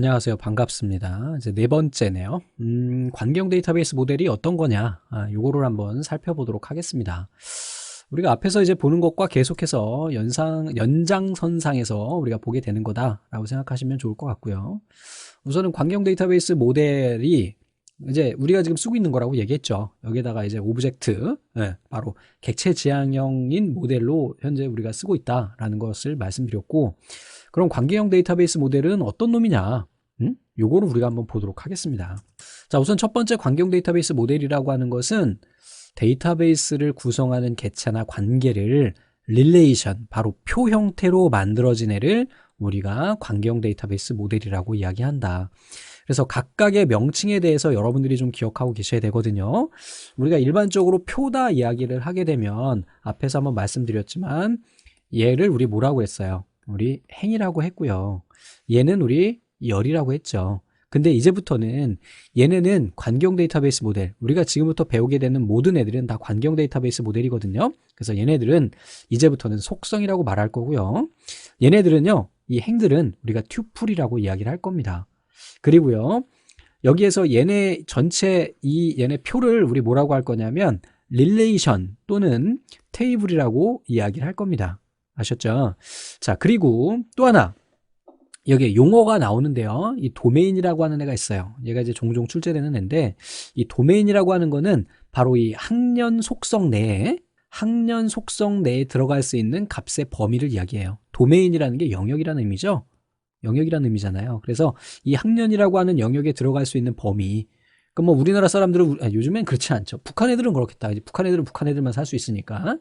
안녕하세요. 반갑습니다. 이제 네 번째네요. 관계형 데이터베이스 모델이 어떤 거냐? 요거를 한번 살펴보도록 하겠습니다. 우리가 앞에서 이제 보는 것과 계속해서 연장선상에서 우리가 보게 되는 거다라고 생각하시면 좋을 것 같고요. 우선은 관계형 데이터베이스 모델이 이제 우리가 지금 쓰고 있는 거라고 얘기했죠. 여기에다가 이제 오브젝트, 바로 객체 지향형인 모델로 현재 우리가 쓰고 있다라는 것을 말씀드렸고, 그럼 관계형 데이터베이스 모델은 어떤 놈이냐? 요거를 우리가 한번 보도록 하겠습니다. 자, 우선 첫 번째 관계형 데이터베이스 모델이라고 하는 것은 데이터베이스를 구성하는 객체나 관계를 릴레이션, 바로 표 형태로 만들어진 애를 우리가 관계형 데이터베이스 모델이라고 이야기한다. 그래서 각각의 명칭에 대해서 여러분들이 좀 기억하고 계셔야 되거든요. 우리가 일반적으로 표다 이야기를 하게 되면 앞에서 한번 말씀드렸지만 얘를 우리 뭐라고 했어요? 우리 행이라고 했고요. 얘는 우리 열이라고 했죠. 근데 이제부터는 얘네는 관계형 데이터베이스 모델, 우리가 지금부터 배우게 되는 모든 애들은 다 관계형 데이터베이스 모델이거든요. 그래서 얘네들은 이제부터는 속성이라고 말할 거고요. 얘네들은요, 이 행들은 우리가 튜플이라고 이야기를 할 겁니다. 그리고요, 여기에서 얘네 전체 얘네 표를 우리 뭐라고 할 거냐면 릴레이션 또는 테이블이라고 이야기를 할 겁니다. 아셨죠? 자, 그리고 또 하나, 여기에 용어가 나오는데요. 이 도메인이라고 하는 애가 있어요. 얘가 이제 종종 출제되는 애인데, 이 도메인이라고 하는 거는 바로 이 학년 속성 내에 들어갈 수 있는 값의 범위를 이야기해요. 도메인이라는 게 영역이라는 의미죠. 영역이라는 의미잖아요. 그래서 이 학년이라고 하는 영역에 들어갈 수 있는 범위, 그럼 뭐 우리나라 사람들은 요즘엔 그렇지 않죠. 북한 애들은 그렇겠다. 이제 북한 애들은 북한 애들만 살 수 있으니까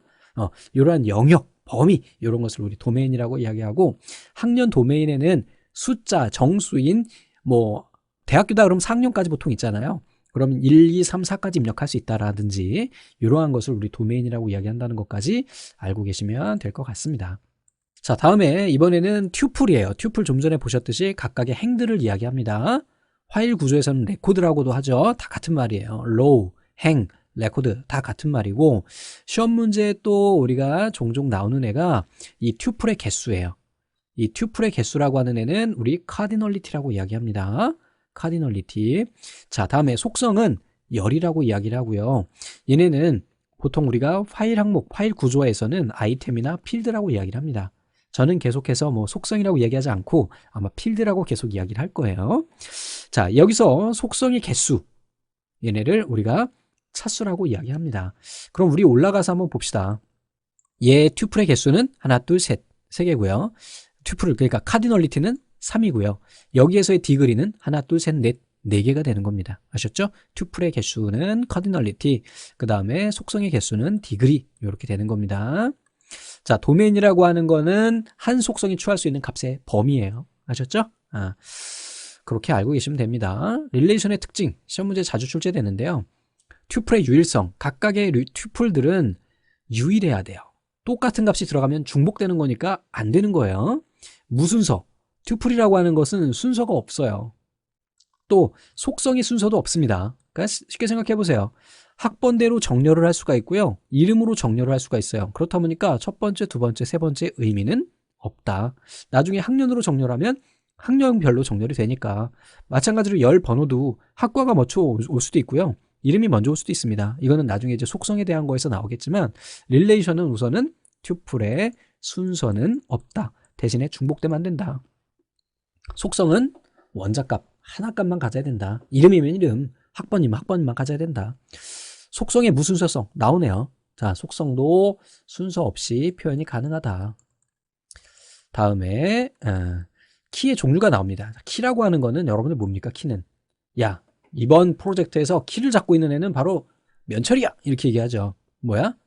이러한 영역, 범위, 이런 것을 우리 도메인이라고 이야기하고, 학년 도메인에는 숫자, 정수인, 뭐 대학교다 그러면 4학년까지 보통 있잖아요. 그러면 1, 2, 3, 4까지 입력할 수 있다라든지 이러한 것을 우리 도메인이라고 이야기한다는 것까지 알고 계시면 될 것 같습니다. 자, 다음에 이번에는 튜플이에요. 튜플 좀 전에 보셨듯이 각각의 행들을 이야기합니다. 파일 구조에서는 레코드라고도 하죠. 다 같은 말이에요. 로우, 행, 레코드 다 같은 말이고, 시험 문제에 또 우리가 종종 나오는 애가 이 튜플의 개수예요. 이 튜플의 개수라고 하는 애는 우리 카디널리티라고 이야기합니다. 카디널리티. 자, 다음에 속성은 열이라고 이야기를 하고요. 얘네는 보통 우리가 파일 항목, 파일 구조에서는 아이템이나 필드라고 이야기를 합니다. 저는 계속해서 뭐 속성이라고 이야기하지 않고 아마 필드라고 계속 이야기를 할 거예요. 자, 여기서 속성의 개수, 얘네를 우리가 차수라고 이야기합니다. 그럼 우리 올라가서 한번 봅시다. 얘 튜플의 개수는 하나, 둘, 셋, 세 개고요. 튜플, 그러니까 카디널리티는 3이고요. 여기에서의 디그리는 하나, 둘, 셋, 넷, 4개가 되는 겁니다. 아셨죠? 튜플의 개수는 카디널리티, 그 다음에 속성의 개수는 디그리, 이렇게 되는 겁니다. 자, 도메인이라고 하는 거는 한 속성이 취할 수 있는 값의 범위예요. 아셨죠? 그렇게 알고 계시면 됩니다. 릴레이션의 특징, 시험 문제 자주 출제되는데요. 튜플의 유일성, 각각의 튜플들은 유일해야 돼요. 똑같은 값이 들어가면 중복되는 거니까 안 되는 거예요. 무순서, 튜플이라고 하는 것은 순서가 없어요. 또 속성의 순서도 없습니다. 그러니까 쉽게 생각해 보세요. 학번대로 정렬을 할 수가 있고요. 이름으로 정렬을 할 수가 있어요. 그렇다 보니까 첫 번째, 두 번째, 세 번째 의미는 없다. 나중에 학년으로 정렬하면 학년별로 정렬이 되니까, 마찬가지로 열 번호도 학과가 먼저 올 수도 있고요. 이름이 먼저 올 수도 있습니다. 이거는 나중에 이제 속성에 대한 거에서 나오겠지만, 릴레이션은 우선은 튜플의 순서는 없다. 대신에 중복되면 안 된다. 속성은 원자값 하나 값만 가져야 된다. 이름이면 이름, 학번이면 학번만 가져야 된다. 속성의 무순서성 나오네요. 자, 속성도 순서 없이 표현이 가능하다. 다음에 키의 종류가 나옵니다. 키라고 하는 거는 여러분들 뭡니까? 키는, 야, 이번 프로젝트에서 키를 잡고 있는 애는 바로 면철이야, 이렇게 얘기하죠. 뭐야?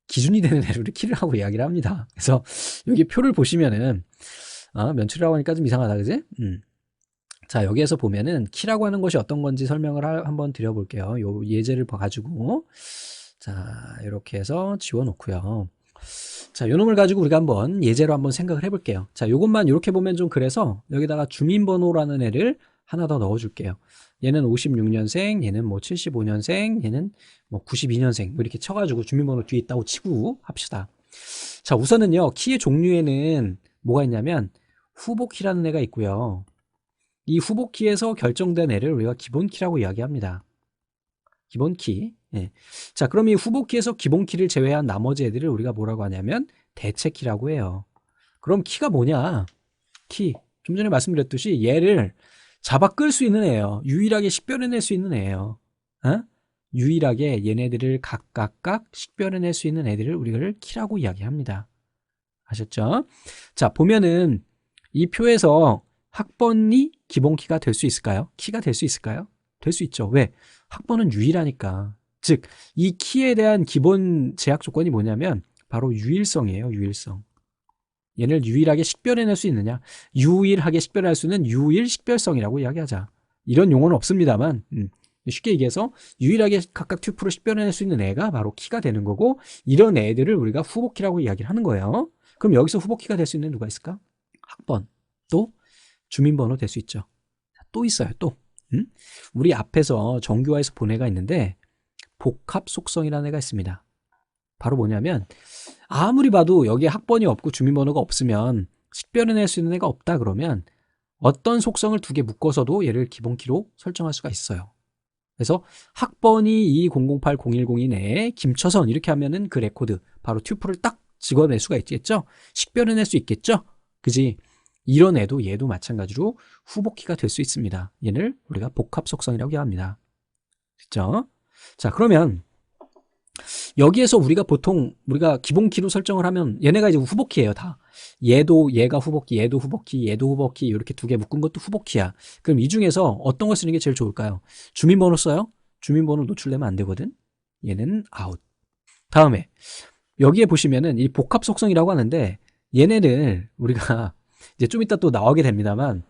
기준이 되는 애를 키라고 이야기를 합니다. 그래서 여기 표를 보시면은 면철이라고 하니까 좀 이상하다, 그지? 자, 여기에서 보면은 키라고 하는 것이 어떤 건지 설명을 한번 드려볼게요. 요 예제를 가지고, 자, 이렇게 해서 지워놓고요. 자, 요 놈을 가지고 우리가 한번 예제로 한번 생각을 해볼게요. 자, 요것만 이렇게 보면 좀 그래서 여기다가 주민번호라는 애를 하나 더 넣어줄게요. 얘는 56년생, 얘는 뭐 75년생, 얘는 뭐 92년생, 뭐 이렇게 쳐가지고 주민번호 뒤에 있다고 치고 합시다. 자, 우선은요, 키의 종류에는 뭐가 있냐면 후보 키라는 애가 있고요. 이 후보키에서 결정된 애를 우리가 기본키라고 이야기합니다. 기본키. 예. 자, 그럼 이 후보키에서 기본키를 제외한 나머지 애들을 우리가 뭐라고 하냐면 대체키라고 해요. 그럼 키가 뭐냐? 키. 좀 전에 말씀드렸듯이 얘를 잡아 끌 수 있는 애예요. 유일하게 식별해낼 수 있는 애예요. 어? 유일하게 얘네들을 각각 식별해낼 수 있는 애들을 우리가 키라고 이야기합니다. 아셨죠? 자, 보면은 이 표에서 학번이 기본키가 될 수 있을까요? 키가 될 수 있을까요? 될 수 있죠. 왜? 학번은 유일하니까. 즉, 이 키에 대한 기본 제약 조건이 뭐냐면 바로 유일성이에요. 유일성. 얘를 유일하게 식별해낼 수 있느냐? 유일하게 식별할 수 있는 유일 식별성이라고 이야기하자. 이런 용어는 없습니다만 쉽게 얘기해서 유일하게 각각 튜플을 식별해낼 수 있는 애가 바로 키가 되는 거고, 이런 애들을 우리가 후보키라고 이야기를 하는 거예요. 그럼 여기서 후보키가 될 수 있는 누가 있을까? 학번, 또 주민번호 될 수 있죠. 또 있어요. 또 우리 앞에서 정규화해서 본 애가 있는데 복합 속성이라는 애가 있습니다. 바로 뭐냐면 아무리 봐도 여기에 학번이 없고 주민번호가 없으면 식별해낼 수 있는 애가 없다 그러면 어떤 속성을 두 개 묶어서도 얘를 기본키로 설정할 수가 있어요. 그래서 학번이 2008010이 내에 김처선 이렇게 하면은 그 레코드 바로 튜플을 딱 찍어낼 수가 있겠죠. 식별해낼 수 있겠죠. 그지? 이런 애도 얘도 마찬가지로 후보키가 될 수 있습니다. 얘를 우리가 복합 속성이라고 합니다. 됐죠? 자, 그러면 여기에서 우리가 기본키로 설정을 하면 얘네가 이제 후보키예요, 다. 얘가 후보키, 얘도 후보키, 얘도 후보키, 이렇게 두 개 묶은 것도 후보키야. 그럼 이 중에서 어떤 걸 쓰는 게 제일 좋을까요? 주민번호 써요? 주민번호 노출되면 안 되거든? 얘는 아웃. 다음에 여기에 보시면은 이 복합 속성이라고 하는데 얘네를 우리가 이제 좀 이따 또 나오게 됩니다만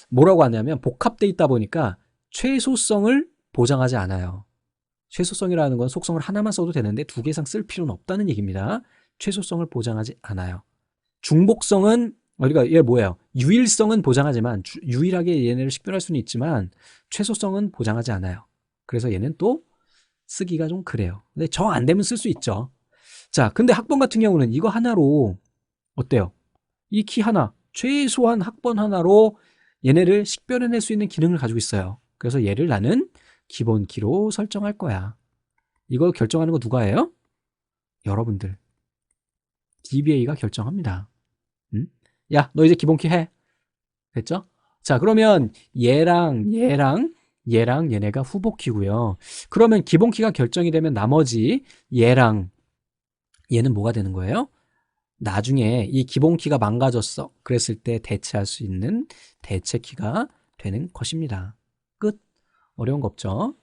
뭐라고 하냐면 복합돼 있다 보니까 최소성을 보장하지 않아요. 최소성이라는 건 속성을 하나만 써도 되는데 두 개 이상 쓸 필요는 없다는 얘기입니다. 최소성을 보장하지 않아요. 중복성은 우리가 얘 뭐예요? 유일성은 보장하지만 유일하게 얘네를 식별할 수는 있지만 최소성은 보장하지 않아요. 그래서 얘는 또 쓰기가 좀 그래요. 근데 정 안 되면 쓸 수 있죠. 자, 근데 학번 같은 경우는 이거 하나로 어때요? 이 키 하나, 최소한 학번 하나로 얘네를 식별해낼 수 있는 기능을 가지고 있어요. 그래서 얘를 나는 기본키로 설정할 거야. 이거 결정하는 거 누가 해요? 여러분들. DBA가 결정합니다. 야, 너 이제 기본키 해. 됐죠? 자, 그러면 얘랑 얘네가 후보키고요. 그러면 기본키가 결정이 되면 나머지 얘는 뭐가 되는 거예요? 나중에 이 기본키가 망가졌어. 그랬을 때 대체할 수 있는 대체키가 되는 것입니다. 끝. 어려운 거 없죠?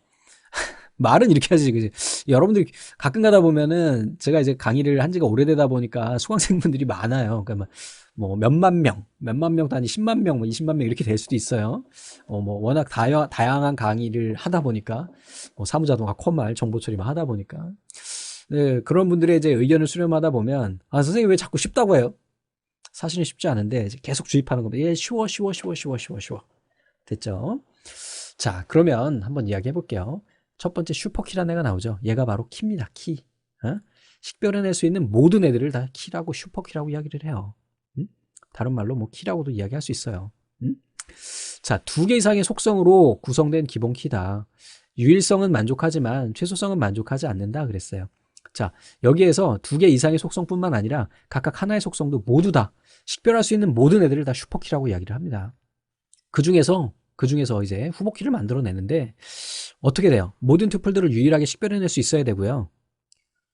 말은 이렇게 하지, 그지? 여러분들 가끔 가다 보면은 제가 이제 강의를 한 지가 오래되다 보니까 수강생분들이 많아요. 그러니까 뭐 몇만 명 단위 10만 명, 뭐 20만 명 이렇게 될 수도 있어요. 뭐 워낙 다양한 강의를 하다 보니까 뭐 사무자동화, 컴말, 정보처리만 하다 보니까 네, 그런 분들의 이제 의견을 수렴하다 보면 선생님 왜 자꾸 쉽다고 해요? 사실은 쉽지 않은데 계속 주입하는 겁니다. 예, 쉬워. 됐죠? 자, 그러면 한번 이야기해 볼게요. 첫 번째 슈퍼키라는 애가 나오죠. 얘가 바로 키입니다. 키. 식별해낼 수 있는 모든 애들을 다 키라고 슈퍼키라고 이야기를 해요. 다른 말로 뭐 키라고도 이야기할 수 있어요. 자, 두 개 이상의 속성으로 구성된 기본 키다. 유일성은 만족하지만 최소성은 만족하지 않는다 그랬어요. 자, 여기에서 두 개 이상의 속성뿐만 아니라 각각 하나의 속성도 모두 다 식별할 수 있는 모든 애들을 다 슈퍼키라고 이야기를 합니다. 그 중에서 이제 후보키를 만들어내는데 어떻게 돼요? 모든 튜플들을 유일하게 식별해낼 수 있어야 되고요.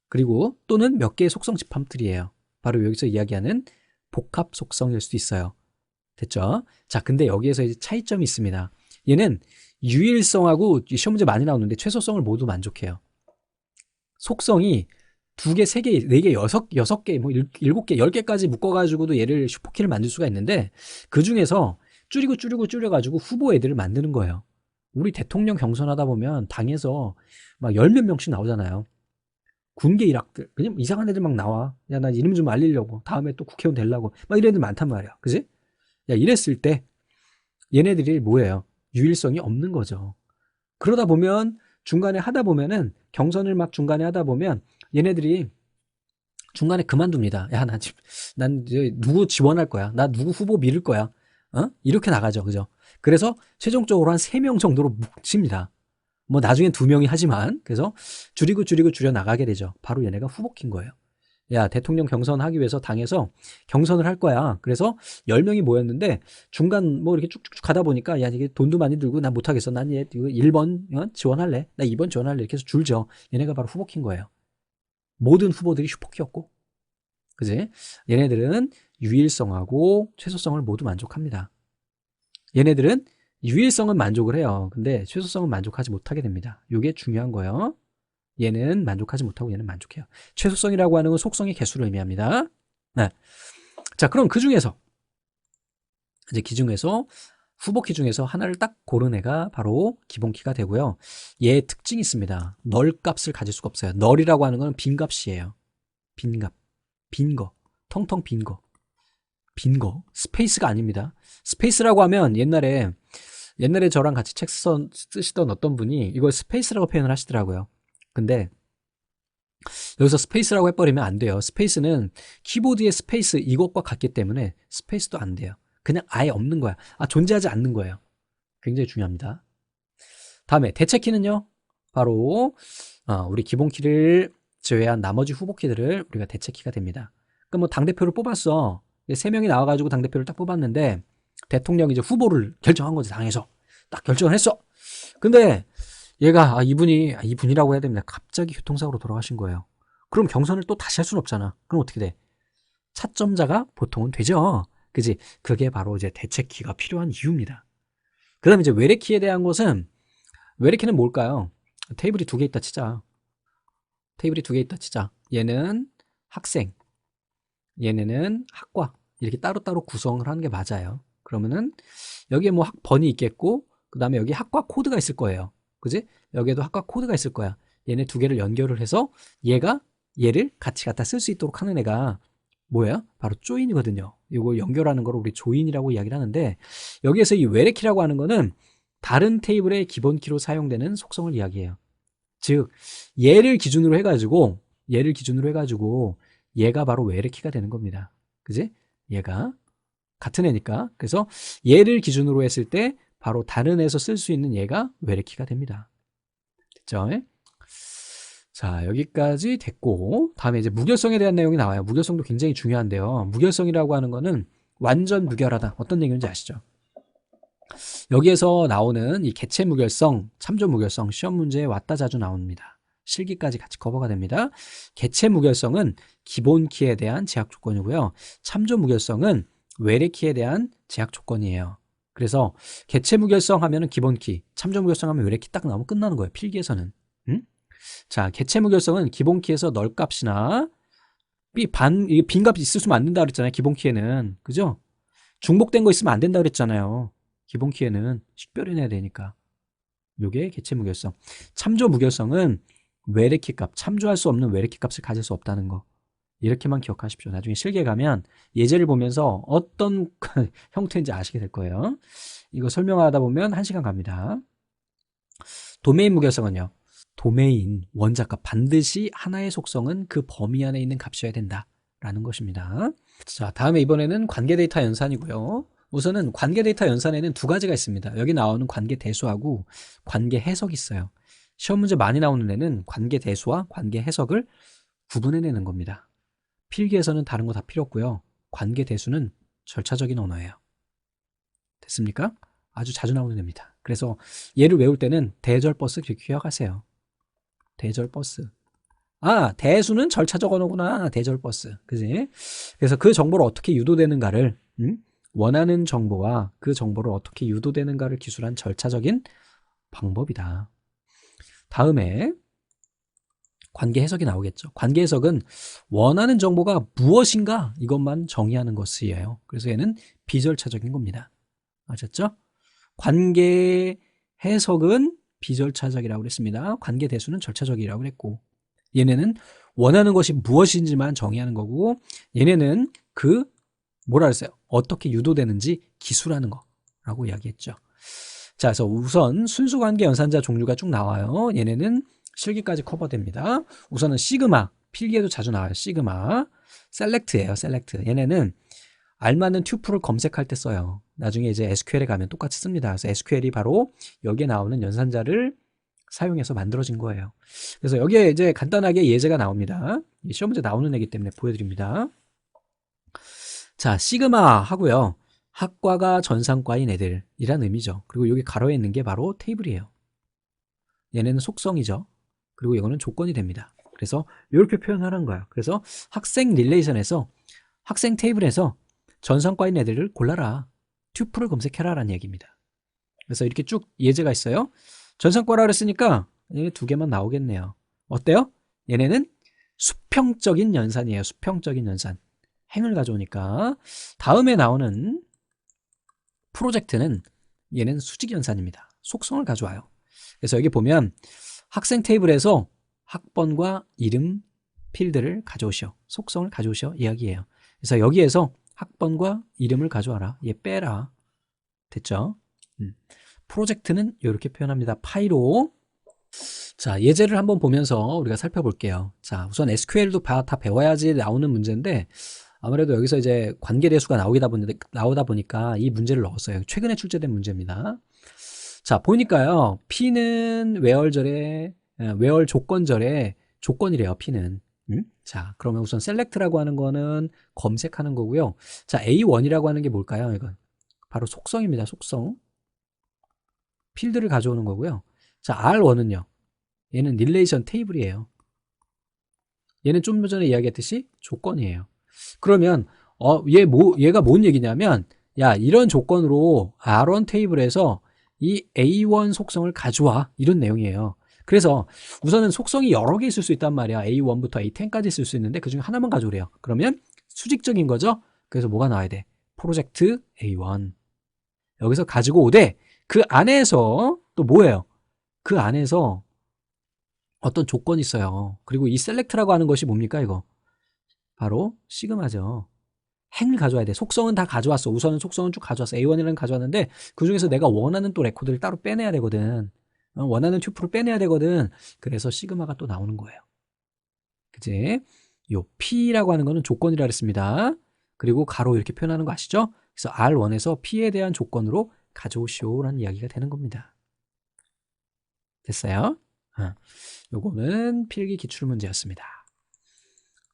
그리고 또는 몇 개의 속성 집합들이에요. 바로 여기서 이야기하는 복합 속성일 수도 있어요. 됐죠? 자, 근데 여기에서 이제 차이점이 있습니다. 얘는 유일성하고 시험 문제 많이 나오는데 최소성을 모두 만족해요. 속성이 2개, 3개, 4개, 6개, 뭐 7개, 10개까지 묶어가지고도 얘를 슈퍼키를 만들 수가 있는데 그 중에서 줄여가지고 후보 애들을 만드는 거예요. 우리 대통령 경선하다 보면 당에서 막 10몇 명씩 나오잖아요. 군계 일학들, 그냥 이상한 애들 막 나와. 야, 나 이름 좀 알리려고. 다음에 또 국회의원 되려고. 막 이런 애들 많단 말이야. 그지? 야, 이랬을 때 얘네들이 뭐예요? 유일성이 없는 거죠. 그러다 보면 중간에 하다 보면은 경선을 막 중간에 하다 보면 얘네들이 중간에 그만둡니다. 야, 난 이제 누구 지원할 거야. 나 누구 후보 밀을 거야. 이렇게 나가죠. 그죠? 그래서 최종적으로 한 3명 정도로 뭉칩니다. 뭐 나중엔 2명이 하지만 그래서 줄여 나가게 되죠. 바로 얘네가 후보킨 거예요. 야, 대통령 경선하기 위해서 당에서 경선을 할 거야. 그래서 10명이 모였는데 중간 뭐 이렇게 쭉쭉 가다 보니까 야, 이게 돈도 많이 들고 나 못하겠어. 난 얘 1번 지원할래. 나 2번 지원할래. 이렇게 해서 줄죠. 얘네가 바로 후보킨 거예요. 모든 후보들이 슈퍼키였고. 그지? 얘네들은 유일성하고 최소성을 모두 만족합니다. 얘네들은 유일성은 만족을 해요. 근데 최소성은 만족하지 못하게 됩니다. 이게 중요한 거예요. 얘는 만족하지 못하고 얘는 만족해요. 최소성이라고 하는 건 속성의 개수를 의미합니다. 네. 자, 그럼 그 중에서 이제 키 중에서 후보 키 중에서 하나를 딱 고른 애가 바로 기본 키가 되고요. 얘의 특징이 있습니다. 널 값을 가질 수가 없어요. 널이라고 하는 건 빈 값이에요. 빈 값. 빈 거. 텅텅 빈 거. 빈 거. 스페이스가 아닙니다. 스페이스라고 하면 옛날에 저랑 같이 책 쓰시던 어떤 분이 이걸 스페이스라고 표현을 하시더라고요. 근데 여기서 스페이스라고 해버리면 안 돼요. 스페이스는 키보드의 스페이스 이것과 같기 때문에 스페이스도 안 돼요. 그냥 아예 없는 거야. 존재하지 않는 거예요. 굉장히 중요합니다. 다음에 대체 키는요. 바로 우리 기본 키를 제외한 나머지 후보 키들을 우리가 대체 키가 됩니다. 그럼 뭐 당대표를 뽑았어. 3명이 나와가지고 당대표를 딱 뽑았는데 대통령이 이제 후보를 결정한 거지. 당에서 딱 결정을 했어. 근데 얘가 이분이라고 해야 됩니다. 갑자기 교통사고로 돌아가신 거예요. 그럼 경선을 또 다시 할 수는 없잖아. 그럼 어떻게 돼? 차점자가 보통은 되죠. 그지? 그게 바로 이제 대체키가 필요한 이유입니다. 그 다음에 이제 외래키에 대한 것은, 외래키는 뭘까요? 테이블이 2개 있다 치자. 테이블이 2개 있다 치자. 얘는 학생, 얘네는 학과. 이렇게 따로따로 구성을 하는 게 맞아요. 그러면은 여기에 뭐 학번이 있겠고, 그 다음에 여기 학과 코드가 있을 거예요. 그지? 여기에도 학과 코드가 있을 거야. 얘네 2개를 연결을 해서 얘를 같이 갖다 쓸 수 있도록 하는 애가 뭐예요? 바로 조인이거든요. 이걸 연결하는 걸 우리 조인이라고 이야기를 하는데, 여기에서 이 외래키라고 하는 거는 다른 테이블의 기본 키로 사용되는 속성을 이야기해요. 즉 얘를 기준으로 해가지고 얘가 바로 외래키가 되는 겁니다. 그지? 얘가 같은 애니까. 그래서 얘를 기준으로 했을 때 바로 다른 애에서 쓸 수 있는 얘가 외래키가 됩니다. 됐죠? 자, 여기까지 됐고, 다음에 이제 무결성에 대한 내용이 나와요. 무결성도 굉장히 중요한데요. 무결성이라고 하는 거는 완전 무결하다. 어떤 얘기인지 아시죠? 여기에서 나오는 이 개체 무결성, 참조 무결성, 시험 문제에 왔다 자주 나옵니다. 실기까지 같이 커버가 됩니다. 개체 무결성은 기본 키에 대한 제약 조건이고요. 참조 무결성은 외래 키에 대한 제약 조건이에요. 그래서 개체 무결성 하면은 기본 키, 참조 무결성 하면 외래 키 딱 나오면 끝나는 거예요. 필기에서는. 자, 개체 무결성은 기본 키에서 널 값이나 빈 값이 있으면 안 된다 그랬잖아요. 기본 키에는. 그죠? 중복된 거 있으면 안 된다 그랬잖아요. 기본 키에는 식별해내야 되니까. 요게 개체 무결성. 참조 무결성은 외래키 값, 참조할 수 없는 외래키 값을 가질 수 없다는 거. 이렇게만 기억하십시오. 나중에 실기에 가면 예제를 보면서 어떤 형태인지 아시게 될 거예요. 이거 설명하다 보면 1시간 갑니다. 도메인 무결성은요. 도메인, 원자값, 반드시 하나의 속성은 그 범위 안에 있는 값이어야 된다라는 것입니다. 자, 다음에 이번에는 관계 데이터 연산이고요. 우선은 관계 데이터 연산에는 2가지가 있습니다. 여기 나오는 관계 대수하고 관계 해석이 있어요. 시험 문제 많이 나오는 애는 관계 대수와 관계 해석을 구분해내는 겁니다. 필기에서는 다른 거 다 필요 없고요. 관계 대수는 절차적인 언어예요. 됐습니까? 아주 자주 나오는 애입니다. 그래서 얘를 외울 때는 대절버스 기억하세요. 대절버스. 대수는 절차적 언어구나. 대절버스. 그지? 그래서 그 정보를 어떻게 유도되는가를 원하는 정보와 그 정보를 어떻게 유도되는가를 기술한 절차적인 방법이다. 다음에 관계 해석이 나오겠죠. 관계 해석은 원하는 정보가 무엇인가 이것만 정의하는 것이에요. 그래서 얘는 비절차적인 겁니다. 아셨죠? 관계 해석은 비절차적이라고 그랬습니다. 관계 대수는 절차적이라고 그랬고, 얘네는 원하는 것이 무엇인지만 정의하는 거고, 얘네는 뭐라 그랬어요? 어떻게 유도되는지 기술하는 거라고 이야기했죠. 자, 그래서 우선 순수관계 연산자 종류가 쭉 나와요. 얘네는 실기까지 커버됩니다. 우선은 시그마, 필기에도 자주 나와요. 시그마, 셀렉트예요. 셀렉트. 얘네는 알맞는 튜플을 검색할 때 써요. 나중에 이제 SQL에 가면 똑같이 씁니다. 그래서 SQL이 바로 여기에 나오는 연산자를 사용해서 만들어진 거예요. 그래서 여기에 이제 간단하게 예제가 나옵니다. 시험 문제 나오는 애기 때문에 보여드립니다. 자, 시그마 하고요. 학과가 전산과인 애들이란 의미죠. 그리고 여기 가로에 있는 게 바로 테이블이에요. 얘네는 속성이죠. 그리고 이거는 조건이 됩니다. 그래서 이렇게 표현하는 거예요. 그래서 학생 릴레이션에서 학생 테이블에서 전산과인 애들을 골라라. 튜플을 검색해라 라는 얘기입니다. 그래서 이렇게 쭉 예제가 있어요. 전산과라 그랬으니까 얘네 두 개만 나오겠네요. 어때요? 얘네는 수평적인 연산이에요. 수평적인 연산. 행을 가져오니까 다음에 나오는 프로젝트는 얘는 수직 연산입니다. 속성을 가져와요. 그래서 여기 보면 학생 테이블에서 학번과 이름 필드를 가져오시오. 속성을 가져오시오 이야기예요. 그래서 여기에서 학번과 이름을 가져와라. 얘 빼라. 됐죠? 프로젝트는 이렇게 표현합니다. 파이로. 자, 예제를 한번 보면서 우리가 살펴볼게요. 자, 우선 SQL도 다 배워야지 나오는 문제인데 아무래도 여기서 이제 관계대수가 나오다 보니까 이 문제를 넣었어요. 최근에 출제된 문제입니다. 자, 보니까요. P는 where 조건절의 조건이래요. P는. 자, 그러면 우선 select라고 하는 거는 검색하는 거고요. 자, A1이라고 하는 게 뭘까요? 이건 바로 속성입니다. 속성. 필드를 가져오는 거고요. 자, R1은요. 얘는 릴레이션 테이블이에요. 얘는 좀 전에 이야기했듯이 조건이에요. 그러면 얘가 뭔 얘기냐면 야, 이런 조건으로 R1 테이블에서 이 A1 속성을 가져와 이런 내용이에요. 그래서 우선은 속성이 여러 개 있을 수 있단 말이야. A1부터 A10까지 있을 수 있는데 그중에 하나만 가져오래요. 그러면 수직적인 거죠. 그래서 뭐가 나와야 돼? 프로젝트 A1 여기서 가지고 오되 그 안에서 또 뭐예요? 그 안에서 어떤 조건이 있어요. 그리고 이 select라고 하는 것이 뭡니까 이거? 바로 시그마죠. 행을 가져와야 돼. 속성은 다 가져왔어. 우선은 속성은 쭉 가져왔어. A1이라는 가져왔는데 그 중에서 내가 원하는 또 레코드를 따로 빼내야 되거든. 원하는 튜플을 빼내야 되거든. 그래서 시그마가 또 나오는 거예요. 그치? 요 P라고 하는 거는 조건이라 그랬습니다. 그리고 가로 이렇게 표현하는 거 아시죠? 그래서 R1에서 P에 대한 조건으로 가져오시오라는 이야기가 되는 겁니다. 됐어요? 요거는 필기 기출문제였습니다.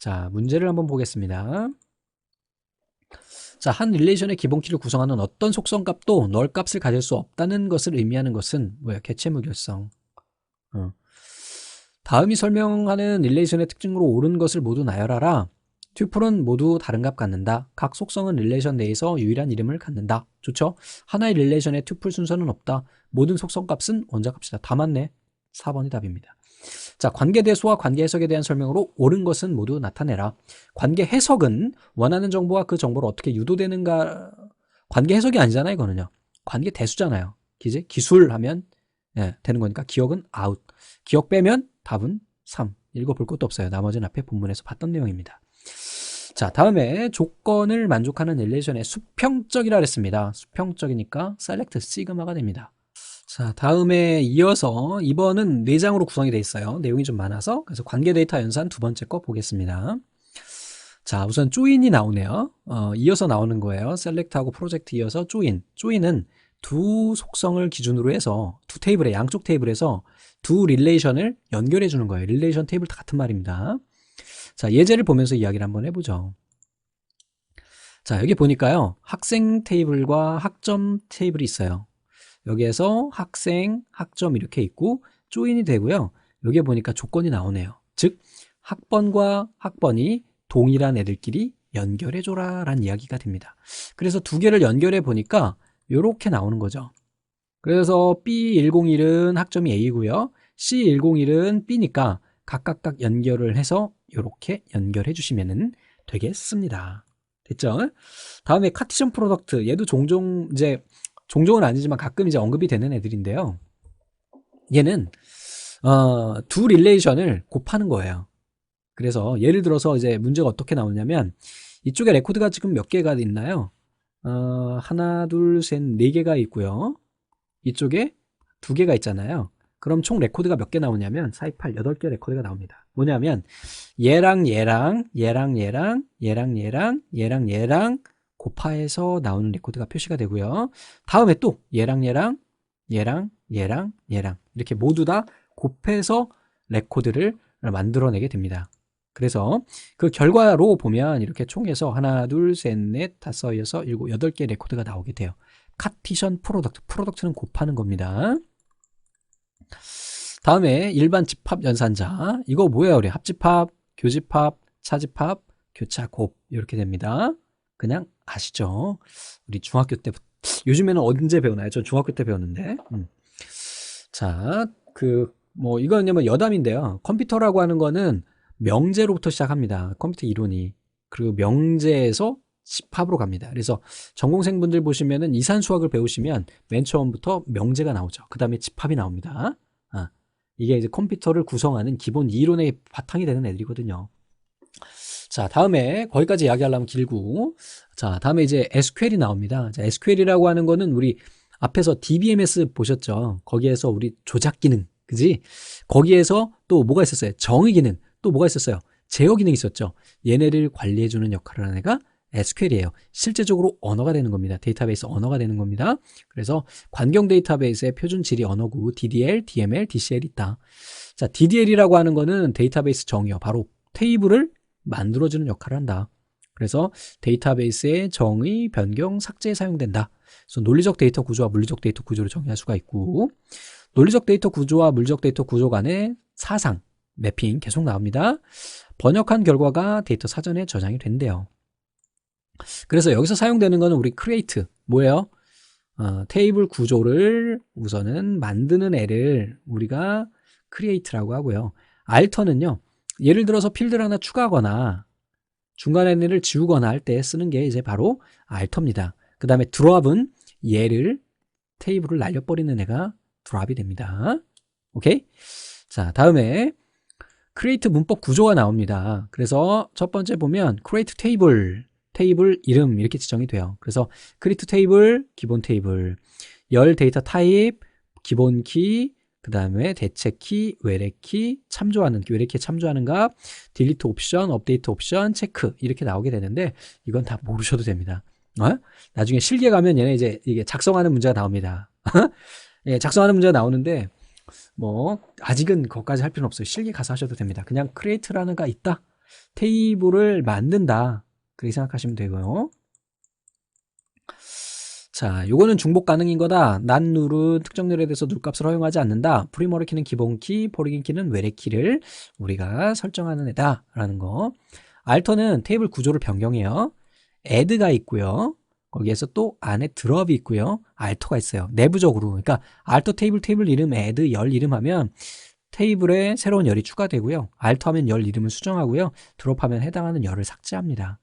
자, 문제를 한번 보겠습니다. 자, 한 릴레이션의 기본키를 구성하는 어떤 속성값도 널 값을 가질 수 없다는 것을 의미하는 것은 뭐야? 개체 무결성. 다음이 설명하는 릴레이션의 특징으로 옳은 것을 모두 나열하라. 튜플은 모두 다른 값 갖는다. 각 속성은 릴레이션 내에서 유일한 이름을 갖는다. 좋죠? 하나의 릴레이션의 튜플 순서는 없다. 모든 속성 값은 원자 값이다. 다 맞네. 4번이 답입니다. 자, 관계 대수와 관계 해석에 대한 설명으로 옳은 것은 모두 나타내라. 관계 해석은 원하는 정보와 그 정보를 어떻게 유도되는가. 관계 해석이 아니잖아요. 이거는요. 관계 대수잖아요. 그지? 기술하면 되는 거니까 기억은 아웃. 기억 빼면 답은 3. 읽어볼 것도 없어요. 나머지는 앞에 본문에서 봤던 내용입니다. 자, 다음에 조건을 만족하는 릴레이션의 수평적이라 그랬습니다. 수평적이니까 select 시그마가 됩니다. 자, 다음에 이어서 2번은 4장으로 구성이 되어 있어요. 내용이 좀 많아서. 그래서 관계 데이터 연산 두 번째 거 보겠습니다. 자, 우선 조인이 나오네요. 이어서 나오는 거예요. select하고 프로젝트 이어서 조인. 조인은 두 속성을 기준으로 해서 두 테이블에 양쪽 테이블에서 두 릴레이션을 연결해 주는 거예요. 릴레이션 테이블 다 같은 말입니다. 자, 예제를 보면서 이야기를 한번 해보죠. 자, 여기 보니까요. 학생 테이블과 학점 테이블이 있어요. 여기에서 학생, 학점 이렇게 있고 조인이 되고요. 여기에 보니까 조건이 나오네요. 즉 학번과 학번이 동일한 애들끼리 연결해줘라 라는 이야기가 됩니다. 그래서 두 개를 연결해 보니까 이렇게 나오는 거죠. 그래서 B101은 학점이 A고요. C101은 B니까 각각 연결을 해서 이렇게 연결해 주시면 되겠습니다. 됐죠? 다음에 카티션 프로덕트. 얘도 종종은 아니지만 가끔 이제 언급이 되는 애들인데요. 얘는 두 릴레이션을 곱하는 거예요. 그래서 예를 들어서 이제 문제가 어떻게 나오냐면 이쪽에 레코드가 지금 몇 개가 있나요? 하나, 둘, 셋, 네 개가 있고요. 이쪽에 두 개가 있잖아요. 그럼 총 레코드가 몇 개 나오냐면 4, 2, 8, 8개 레코드가 나옵니다. 뭐냐면 얘랑 얘랑 얘랑 얘랑 얘랑 얘랑 얘랑 얘랑 곱하해서 나오는 레코드가 표시가 되고요. 다음에 또 얘랑 얘랑 얘랑 얘랑 얘랑 이렇게 모두 다 곱해서 레코드를 만들어내게 됩니다. 그래서 그 결과로 보면 이렇게 총해서 하나, 둘, 셋, 넷, 다섯, 여섯, 일곱, 여덟 개 레코드가 나오게 돼요. 카티션 프로덕트, 프로덕트는 곱하는 겁니다. 다음에 일반 집합 연산자, 이거 뭐예요? 우리 합집합, 교집합, 차집합, 교차, 곱 이렇게 됩니다. 그냥 아시죠? 우리 중학교 때부터, 요즘에는 언제 배우나요? 전 중학교 때 배웠는데. 자, 이거는 뭐 여담인데요. 컴퓨터라고 하는 거는 명제로부터 시작합니다. 컴퓨터 이론이. 그리고 명제에서 집합으로 갑니다. 그래서 전공생분들 보시면은 이산수학을 배우시면 맨 처음부터 명제가 나오죠. 그 다음에 집합이 나옵니다. 이게 이제 컴퓨터를 구성하는 기본 이론의 바탕이 되는 애들이거든요. 자, 다음에 거기까지 이야기하려면 길고, 자, 다음에 이제 SQL이 나옵니다. 자, SQL이라고 하는 거는 우리 앞에서 DBMS 보셨죠? 거기에서 우리 조작 기능, 그지? 거기에서 또 뭐가 있었어요? 정의 기능, 또 뭐가 있었어요? 제어 기능이 있었죠. 얘네를 관리해주는 역할을 하는 애가 SQL이에요. 실제적으로 언어가 되는 겁니다. 데이터베이스 언어가 되는 겁니다. 그래서 관경 데이터베이스의 표준 지리 언어구 DDL, DML, DCL이 있다. 자, DDL이라고 하는 거는 데이터베이스 정의어, 바로 테이블을 만들어주는 역할을 한다. 그래서 데이터베이스의 정의, 변경, 삭제에 사용된다. 그래서 논리적 데이터 구조와 물리적 데이터 구조를 정의할 수가 있고, 논리적 데이터 구조와 물리적 데이터 구조 간의 사상, 매핑 계속 나옵니다. 번역한 결과가 데이터 사전에 저장이 된대요. 그래서 여기서 사용되는 거는 우리 create, 뭐예요? 테이블 구조를 우선은 만드는 애를 우리가 create라고 하고요. alter는요, 예를 들어서 필드를 하나 추가하거나 중간에 있는 애를 지우거나 할 때 쓰는 게 이제 바로 alter입니다. 그 다음에 drop은 얘를 테이블을 날려버리는 애가 drop이 됩니다. 오케이? 자, 다음에 create 문법 구조가 나옵니다. 그래서 첫 번째 보면 create table, 테이블 이름 이렇게 지정이 돼요. 그래서 create table, 기본 테이블, 열 데이터 타입, 기본 키, 그 다음에 대체 키, 외래 키, 참조하는 외래 키에 참조하는 값, 딜리트 옵션, 업데이트 옵션, 체크 이렇게 나오게 되는데 이건 다 모르셔도 됩니다. 나중에 실기에 가면 얘네 이제 이게 작성하는 문제가 나옵니다. 예, 작성하는 문제가 나오는데 뭐 아직은 그것까지 할 필요는 없어요. 실기 가서 하셔도 됩니다. 그냥 create라는 가 있다. 테이블을 만든다. 그렇게 생각하시면 되고요. 자, 요거는 중복 가능인 거다. 난 룰은 특정 룰에 대해서 룰값을 허용하지 않는다. 프리머리 키는 기본 키, 포리긴 키는 외래 키를 우리가 설정하는 애다 라는 거. 알터는 테이블 구조를 변경해요. add가 있고요. 거기에서 또 안에 드롭이 있고요. 알터가 있어요. 내부적으로. 그러니까 알터 테이블 이름 add 열 이름 하면 테이블에 새로운 열이 추가되고요. 알터 하면 열 이름을 수정하고요. 드롭하면 해당하는 열을 삭제합니다.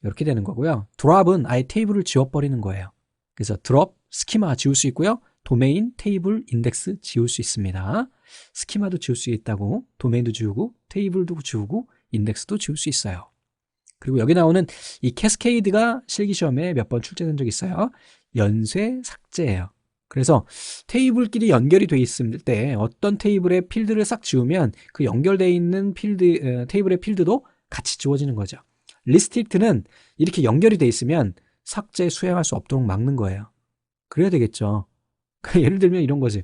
이렇게 되는 거고요. 드롭은 아예 테이블을 지워버리는 거예요. 그래서 드롭, 스키마 지울 수 있고요. 도메인, 테이블, 인덱스 지울 수 있습니다. 스키마도 지울 수 있다고, 도메인도 지우고, 테이블도 지우고, 인덱스도 지울 수 있어요. 그리고 여기 나오는 이 캐스케이드가 실기시험에 몇 번 출제된 적이 있어요. 연쇄 삭제예요. 그래서 테이블끼리 연결이 돼 있을 때 어떤 테이블의 필드를 싹 지우면 그 연결되어 있는 테이블의 필드도 같이 지워지는 거죠. 리스트릭트는 이렇게 연결이 돼 있으면 삭제 수행할 수 없도록 막는 거예요. 그래야 되겠죠. 예를 들면 이런 거지.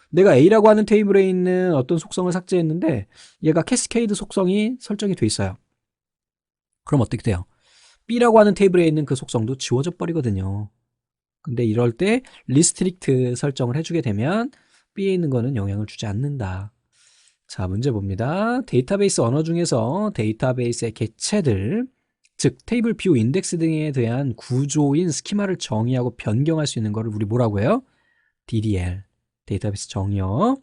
내가 A라고 하는 테이블에 있는 어떤 속성을 삭제했는데 얘가 캐스케이드 속성이 설정이 돼 있어요. 그럼 어떻게 돼요? B라고 하는 테이블에 있는 그 속성도 지워져 버리거든요. 근데 이럴 때 리스트릭트 설정을 해주게 되면 B에 있는 거는 영향을 주지 않는다. 자, 문제 봅니다. 데이터베이스 언어 중에서 데이터베이스의 객체들, 즉 테이블 뷰, 인덱스 등에 대한 구조인 스키마를 정의하고 변경할 수 있는 거를 우리 뭐라고 해요? DDL, 데이터베이스 정의어.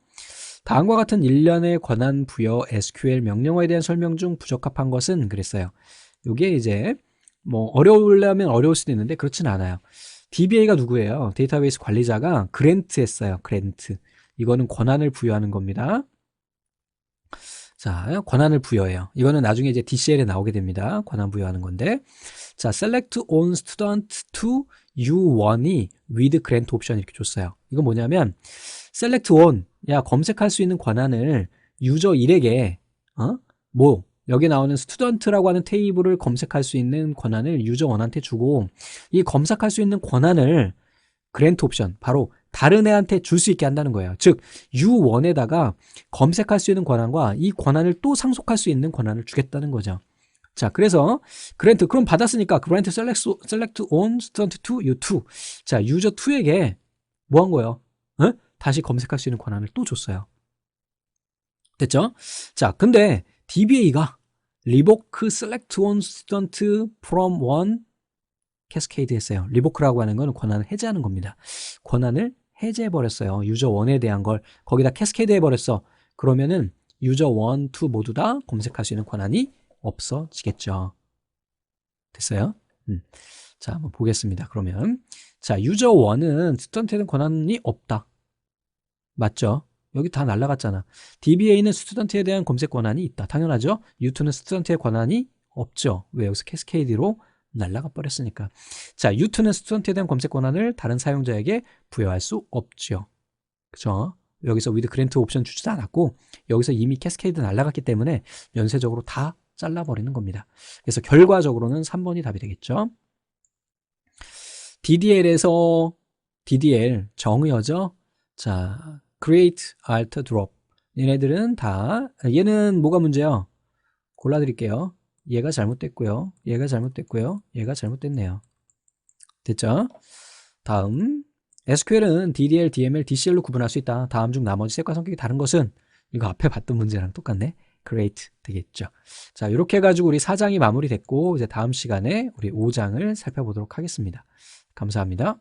다음과 같은 일련의 권한 부여 SQL 명령어에 대한 설명 중 부적합한 것은 그랬어요. 이게 이제 뭐 어려우려면 어려울 수도 있는데 그렇진 않아요. DBA가 누구예요? 데이터베이스 관리자가 그랜트 했어요. 그랜트. 이거는 권한을 부여하는 겁니다. 자, 권한을 부여해요. 이거는 나중에 이제 DCL에 나오게 됩니다. 권한 부여하는 건데. 자, select on student to U1이 with grant option 이렇게 줬어요. 이건 뭐냐면 select on, 야 검색할 수 있는 권한을 유저 1에게 뭐 여기 나오는 스튜던트라고 하는 테이블을 검색할 수 있는 권한을 유저 1한테 주고 이 검색할 수 있는 권한을 그랜트 옵션, 바로 다른 애한테 줄 수 있게 한다는 거예요. 즉 U1에다가 검색할 수 있는 권한과 이 권한을 또 상속할 수 있는 권한을 주겠다는 거죠. 자, 그래서 그랜트, 그럼 받았으니까 그랜트 select on student to U2. 자, 유저 2에게 뭐 한 거예요? 어? 다시 검색할 수 있는 권한을 또 줬어요. 됐죠? 자, 근데 DBA가 revoke select on student from one cascade 했어요. 리보크라고 하는 건 권한을 해제하는 겁니다. 권한을 해제해버렸어요. 유저 1에 대한 걸 거기다 캐스케이드 해버렸어. 그러면은 유저 1, 2 모두 다 검색할 수 있는 권한이 없어지겠죠. 됐어요? 자, 한번 보겠습니다. 그러면 자, 유저 1은 스튜던트에 대한 권한이 없다. 맞죠? 여기 다 날라갔잖아. DBA는 스튜던트에 대한 검색 권한이 있다. 당연하죠? U2는 스튜던트의 권한이 없죠. 왜? 여기서 캐스케이드로 날라가 버렸으니까. 자, U2는 스튜던트에 대한 검색 권한을 다른 사용자에게 부여할 수 없죠. 그죠? 여기서 with grant 옵션 주지도 않았고 여기서 이미 캐스케이드 날라갔기 때문에 연쇄적으로 다 잘라버리는 겁니다. 그래서 결과적으로는 3번이 답이 되겠죠. DDL에서 DDL 정의어죠. 자, create, alt, drop. 얘네들은 다, 얘는 뭐가 문제야? 골라드릴게요. 얘가 잘못됐고요. 얘가 잘못됐고요. 얘가 잘못됐네요. 됐죠? 다음, SQL은 DDL, DML, DCL로 구분할 수 있다. 다음 중 나머지 셋과 성격이 다른 것은 이거 앞에 봤던 문제랑 똑같네. create 되겠죠. 자, 이렇게 해가지고 우리 4장이 마무리됐고 이제 다음 시간에 우리 5장을 살펴보도록 하겠습니다. 감사합니다.